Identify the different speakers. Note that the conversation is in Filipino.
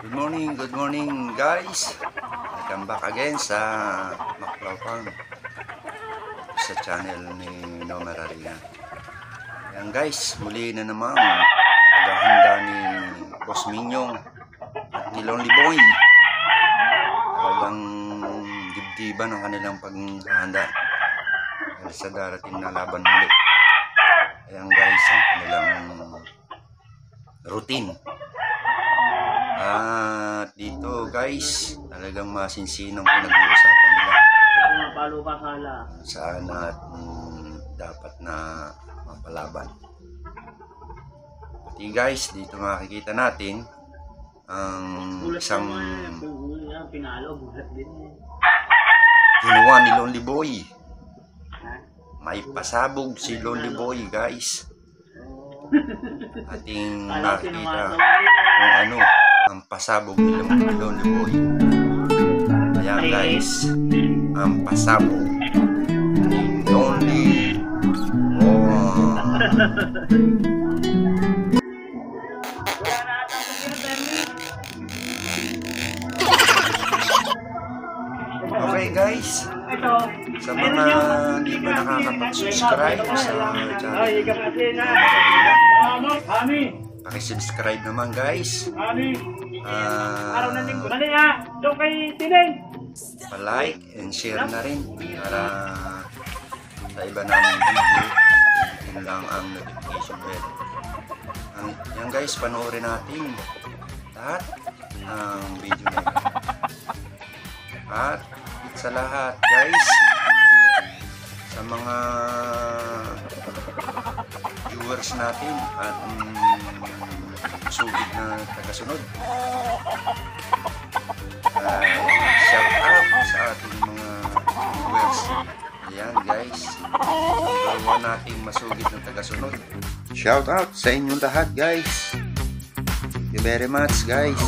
Speaker 1: Good morning guys. Welcome back again sa Maclaw Farm, sa channel ni Nomerarina. Yan guys, muli na naman paghahanda ni Boss Minyong at ni Lonely Boy. Talagang dibdiban ang kanilang paghahanda dahil sa darating na laban muli. Ayan guys, ang kanilang routine. At dito guys, talagang masinsinang pinag-uusapan nila saan at dapat na mapalaban. Pati guys, dito makikita natin ang isang kinuha ni Lonely Boy. May pasabog si Lonely Boy guys. Ating nakita kung ano ang pasabog ni Lonely Boy. Ayan guys, ang pasabog ni Lonely Boy. Okay guys, sa mga hindi pa nakakapag-subscribe sa channel, pakisubscribe naman guys. Pa-like and share na rin para sa iba namin video, yun lang ang notification bell. Yan guys, panoorin natin lahat ng video na ito. At sa lahat guys, sa mga viewers natin at sugid na tagasunod, shout out sa ating mga viewers. Ayan guys, gawa natin masugid na tagasunod. Shout out sa inyong lahat guys. Thank you very much guys.